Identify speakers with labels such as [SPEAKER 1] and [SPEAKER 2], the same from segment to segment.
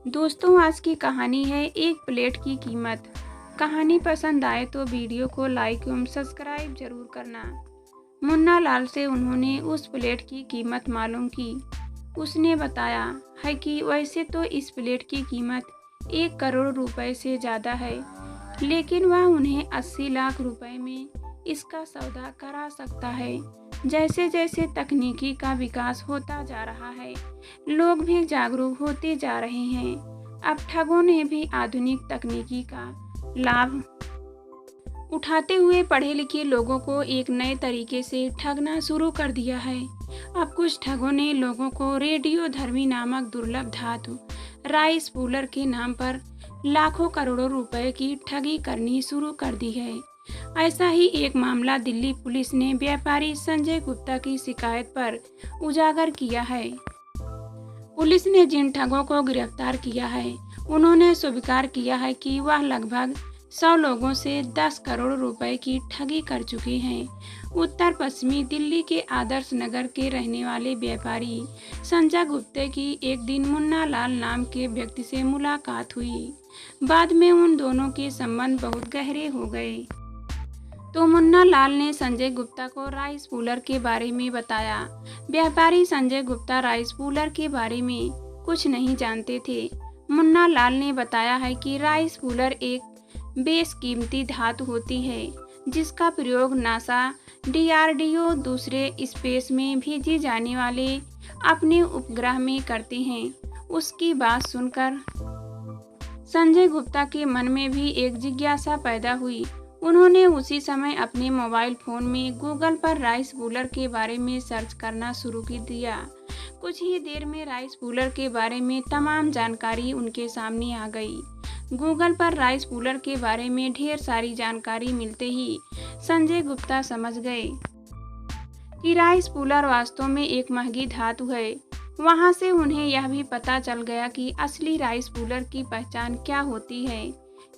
[SPEAKER 1] दोस्तों, आज की कहानी है एक प्लेट की कीमत। कहानी पसंद आए तो वीडियो को लाइक एवं सब्सक्राइब जरूर करना। मुन्ना लाल से उन्होंने उस प्लेट की कीमत मालूम की। उसने बताया है कि वैसे तो इस प्लेट की कीमत 1 करोड़ रुपए से ज़्यादा है, लेकिन वह उन्हें 80 लाख रुपए में इसका सौदा करा सकता है। जैसे जैसे तकनीकी का विकास होता जा रहा है, लोग भी जागरूक होते जा रहे हैं। अब ठगों ने भी आधुनिक तकनीकी का लाभ उठाते हुए पढ़े लिखे लोगों को एक नए तरीके से ठगना शुरू कर दिया है। अब कुछ ठगों ने लोगों को रेडियोधर्मी नामक दुर्लभ धातु राइस पूलर के नाम पर लाखों करोड़ों रुपए की ठगी करनी शुरू कर दी है। ऐसा ही एक मामला दिल्ली पुलिस ने व्यापारी संजय गुप्ता की शिकायत पर उजागर किया है। पुलिस ने जिन ठगों को गिरफ्तार किया है, उन्होंने स्वीकार किया है कि वह लगभग 100 लोगों से 10 करोड़ रुपए की ठगी कर चुके हैं। उत्तर पश्चिमी दिल्ली के आदर्श नगर के रहने वाले व्यापारी संजय गुप्ता की एक दिन मुन्ना लाल नाम के व्यक्ति से मुलाकात हुई। बाद में उन दोनों के संबंध बहुत गहरे हो गए। तो मुन्ना लाल ने संजय गुप्ता को राइस पूलर के बारे में बताया। व्यापारी संजय गुप्ता राइस पूलर के बारे में कुछ नहीं जानते थे। मुन्ना लाल ने बताया है कि राइस पूलर एक बेशकीमती धातु होती है, जिसका प्रयोग नासा, DRDO दूसरे स्पेस में भेजे जाने वाले अपने उपग्रह में करते हैं। उसकी बात सुनकर संजय गुप्ता के मन में भी एक जिज्ञासा पैदा हुई। उन्होंने उसी समय अपने मोबाइल फोन में गूगल पर राइस पूलर के बारे में सर्च करना शुरू कर दिया। कुछ ही देर में राइस पूलर के बारे में तमाम जानकारी उनके सामने आ गई। गूगल पर राइस पूलर के बारे में ढेर सारी जानकारी मिलते ही संजय गुप्ता समझ गए कि राइस पूलर वास्तव में एक महंगी धातु है। वहां से उन्हें यह भी पता चल गया कि असली राइस पूलर की पहचान क्या होती है।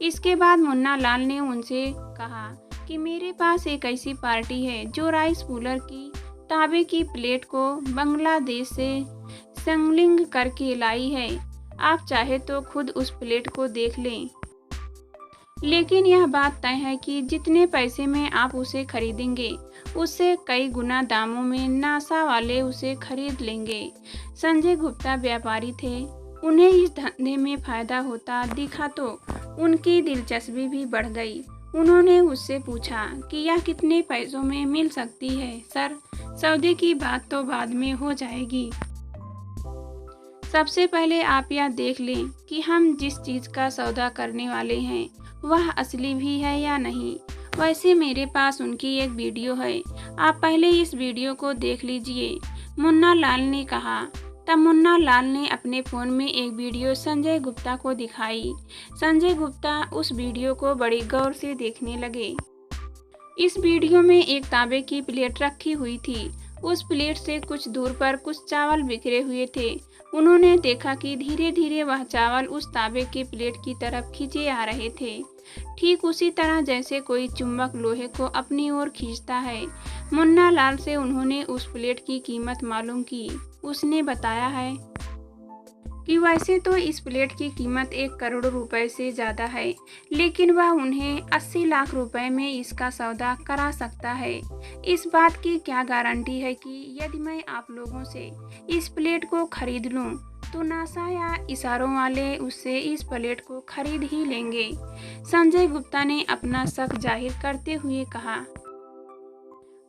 [SPEAKER 1] इसके बाद मुन्ना लाल ने उनसे कहा कि मेरे पास एक ऐसी पार्टी है जो राइस पूलर की तांबे की प्लेट को बांग्लादेश से स्मगलिंग करके लाई है। आप चाहे तो खुद उस प्लेट को देख लें, लेकिन यह बात तय है कि जितने पैसे में आप उसे खरीदेंगे, उससे कई गुना दामों में नासा वाले उसे खरीद लेंगे। संजय गुप्ता व्यापारी थे। उन्हें इस धंधे में फायदा होता दिखा तो उनकी दिलचस्पी भी बढ़ गई। उन्होंने उससे पूछा कि यह कितने पैसों में मिल सकती है। सर, सौदे की बात तो बाद में हो जाएगी। सबसे पहले आप यह देख लें कि हम जिस चीज़ का सौदा करने वाले हैं वह असली भी है या नहीं। वैसे मेरे पास उनकी एक वीडियो है, आप पहले इस वीडियो को देख लीजिए, मुन्ना लाल ने कहा। तब मुन्ना लाल ने अपने फ़ोन में एक वीडियो संजय गुप्ता को दिखाई। संजय गुप्ता उस वीडियो को बड़ी गौर से देखने लगे। इस वीडियो में एक तांबे की प्लेट रखी हुई थी। उस प्लेट से कुछ दूर पर कुछ चावल बिखरे हुए थे। उन्होंने देखा कि धीरे धीरे वह चावल उस तांबे की प्लेट की तरफ खींचे आ रहे थे, ठीक उसी तरह जैसे कोई चुंबक लोहे को अपनी ओर खींचता है। मुन्ना लाल से उन्होंने उस प्लेट की कीमत मालूम की। उसने बताया है कि वैसे तो इस प्लेट की कीमत 1 करोड़ रुपए से ज़्यादा है, लेकिन वह उन्हें 80 लाख रुपए में इसका सौदा करा सकता है। इस बात की क्या गारंटी है कि यदि मैं आप लोगों से इस प्लेट को खरीद लूं, तो नासा या इसारों वाले उससे इस प्लेट को खरीद ही लेंगे। संजय गुप्ता ने अपना शक जाहिर करते हुए कहा,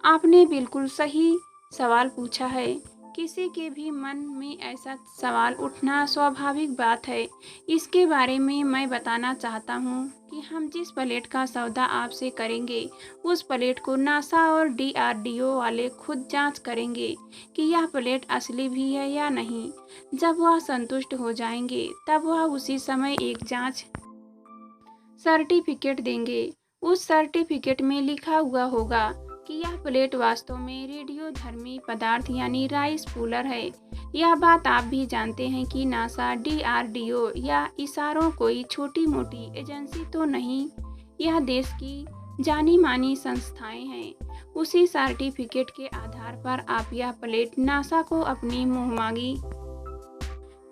[SPEAKER 1] आपने बिल्कुल सही सवाल पूछा है। किसी के भी मन में ऐसा सवाल उठना स्वाभाविक बात है। इसके बारे में मैं बताना चाहता हूँ कि हम जिस प्लेट का सौदा आपसे करेंगे, उस प्लेट को नासा और DRDO वाले खुद जांच करेंगे कि यह प्लेट असली भी है या नहीं। जब वह संतुष्ट हो जाएंगे, तब वह उसी समय एक जांच सर्टिफिकेट देंगे। उस सर्टिफिकेट में लिखा हुआ होगा कि यह प्लेट वास्तव में रेडियोधर्मी पदार्थ यानी राइस पूलर है। यह बात आप भी जानते हैं कि नासा, DRDO या इसारों कोई छोटी मोटी एजेंसी तो नहीं, यह देश की जानी मानी संस्थाएं हैं। उसी सर्टिफिकेट के आधार पर आप यह प्लेट नासा को अपनी मुहमांगी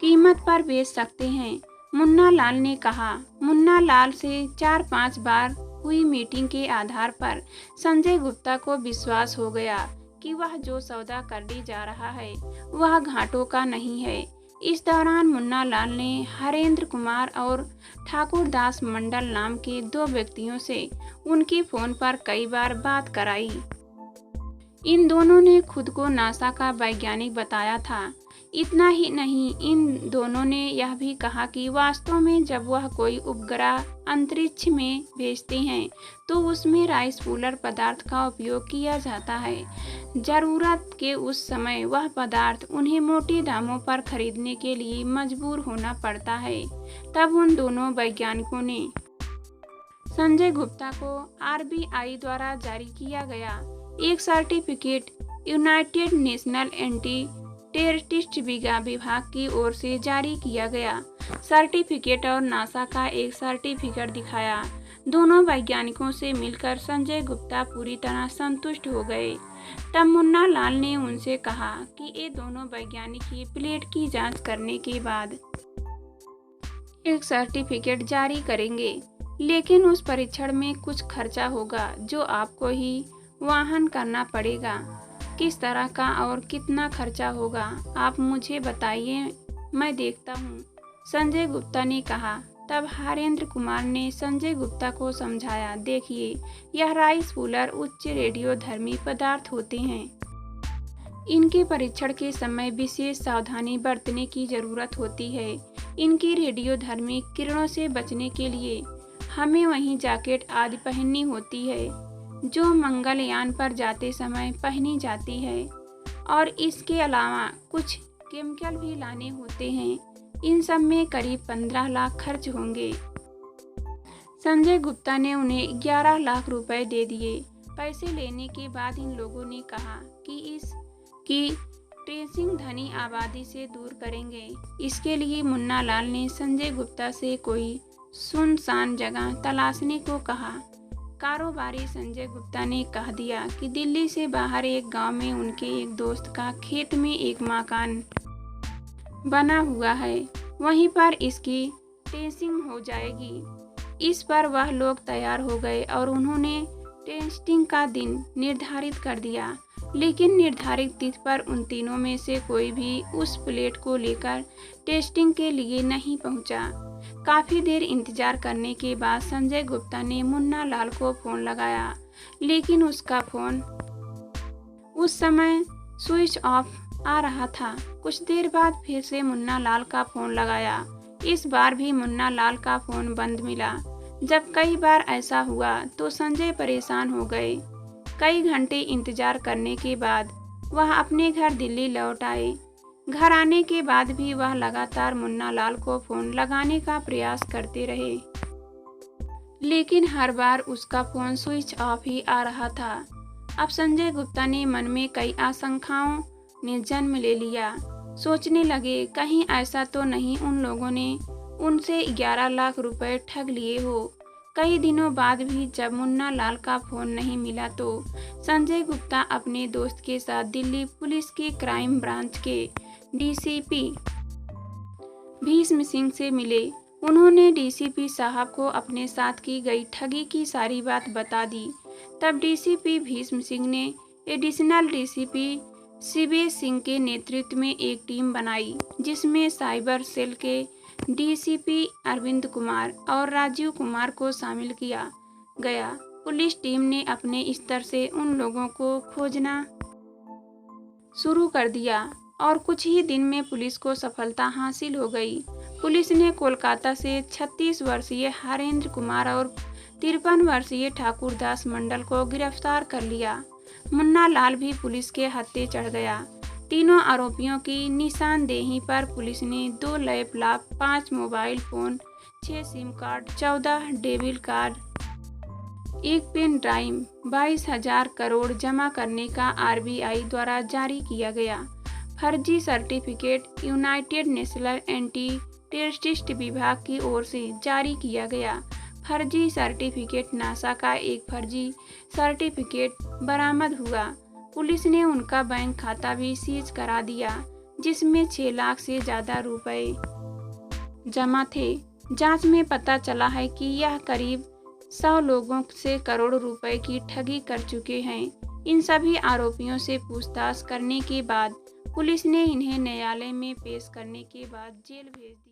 [SPEAKER 1] कीमत पर बेच सकते हैं। मुन्ना लाल ने कहा। मुन्ना लाल से 4-5 बार हुई मीटिंग के आधार पर संजय गुप्ता को विश्वास हो गया कि वह जो सौदा करने जा रहा है वह घाटों का नहीं है। इस दौरान मुन्ना लाल ने हरेंद्र कुमार और ठाकुर दास मंडल नाम के 2 व्यक्तियों से उनके फोन पर कई बार बात कराई। इन दोनों ने खुद को नासा का वैज्ञानिक बताया था। इतना ही नहीं, इन दोनों ने यह भी कहा कि वास्तव में जब वह कोई उपग्रह अंतरिक्ष में भेजते हैं तो उसमें राइस पूलर पदार्थ का उपयोग किया जाता है। जरूरत के उस समय वह पदार्थ उन्हें मोटे दामों पर खरीदने के लिए मजबूर होना पड़ता है। तब उन दोनों वैज्ञानिकों ने संजय गुप्ता को RBI द्वारा जारी किया गया एक certificate united national anti terrorist विभाग की ओर से जारी किया गया सर्टिफिकेट और नासा का एक सर्टिफिकेट दिखाया। दोनों वैज्ञानिकों से मिलकर संजय गुप्ता पूरी तरह संतुष्ट हो गए। तब मुन्ना लाल ने उनसे कहा कि ये दोनों वैज्ञानिक ही प्लेट की जांच करने के बाद एक सर्टिफिकेट जारी करेंगे, लेकिन उस परीक्षण में कुछ खर्चा होगा जो आपको ही वहन करना पड़ेगा। किस तरह का और कितना खर्चा होगा आप मुझे बताइए, मैं देखता हूँ, संजय गुप्ता ने कहा। तब हरेंद्र कुमार ने संजय गुप्ता को समझाया, देखिए यह राइस पूलर उच्च रेडियोधर्मी पदार्थ होते हैं। इनके परीक्षण के समय विशेष सावधानी बरतने की जरूरत होती है। इनकी रेडियोधर्मी किरणों से बचने के लिए हमें वही जैकेट आदि पहननी होती है जो मंगलयान पर जाते समय पहनी जाती है, और इसके अलावा कुछ केमिकल भी लाने होते हैं। इन सब में करीब 15 लाख खर्च होंगे। संजय गुप्ता ने उन्हें 11 लाख रुपए दे दिए। पैसे लेने के बाद इन लोगों ने कहा कि इसकी ट्रेसिंग धनी आबादी से दूर करेंगे। इसके लिए मुन्ना लाल ने संजय गुप्ता से कोई सुनसान जगह तलाशने को कहा। कारोबारी संजय गुप्ता ने कह दिया कि दिल्ली से बाहर एक गांव में उनके एक दोस्त का खेत में एक मकान बना हुआ है, वहीं पर इसकी टेस्टिंग हो जाएगी। इस पर वह लोग तैयार हो गए और उन्होंने टेस्टिंग का दिन निर्धारित कर दिया, लेकिन निर्धारित तिथि पर उन तीनों में से कोई भी उस प्लेट को लेकर टेस्टिंग के लिए नहीं पहुंचा। काफी देर इंतजार करने के बाद संजय गुप्ता ने मुन्ना लाल को फोन लगाया, लेकिन उसका फोन उस समय स्विच ऑफ आ रहा था। कुछ देर बाद फिर से मुन्ना लाल का फोन लगाया। इस बार भी मुन्ना लाल का फोन बंद मिला। जब कई बार ऐसा हुआ तो संजय परेशान हो गए। कई घंटे इंतजार करने के बाद वह अपने घर दिल्ली लौट आए। घर आने के बाद भी वह लगातार मुन्ना लाल को फोन लगाने का प्रयास करते रहे, लेकिन हर बार उसका फोन स्विच ऑफ ही आ रहा था। अब संजय गुप्ता ने मन में कई आशंकाओं ने जन्म ले लिया। सोचने लगे कहीं ऐसा तो नहीं उन लोगों ने उनसे 11 लाख रुपए ठग लिए हो। कई दिनों बाद भी जब मुन्ना लाल का फोन नहीं मिला तो संजय गुप्ता अपने दोस्त के साथ दिल्ली पुलिस के क्राइम ब्रांच के DCP भीष्म सिंह से मिले। उन्होंने DCP साहब को अपने साथ की गई ठगी की सारी बात बता दी। तब DCP भीष्म सिंह ने एडिशनल DCP शिवेश सिंह के नेतृत्व में एक टीम बनाई, जिसमें साइबर सेल के DCP अरविंद कुमार और राजीव कुमार को शामिल किया गया। पुलिस टीम ने अपने स्तर से उन लोगों को खोजना शुरू कर दिया और कुछ ही दिन में पुलिस को सफलता हासिल हो गई। पुलिस ने कोलकाता से 36 वर्षीय हरेंद्र कुमार और 53 वर्षीय ठाकुर दास मंडल को गिरफ्तार कर लिया। मुन्ना लाल भी पुलिस के हत्थे चढ़ गया। तीनों आरोपियों की निशानदेही पर पुलिस ने 2 laptop, 5 mobile phone, 6 SIM card, 14 debit card, 1 pen drive, 22,000 crore जमा करने का RBI द्वारा जारी किया गया फर्जी certificate united national anti terrorist विभाग की ओर से जारी किया गया फर्जी सर्टिफिकेट, नासा का एक फर्जी सर्टिफिकेट बरामद हुआ। पुलिस ने उनका बैंक खाता भी सीज करा दिया, जिसमें 6 लाख से ज्यादा रुपए जमा थे। जांच में पता चला है कि यह करीब 100 लोगों से करोड़ रुपए की ठगी कर चुके हैं। इन सभी आरोपियों से पूछताछ करने के बाद पुलिस ने इन्हें न्यायालय में पेश करने के बाद जेल भेज दिया।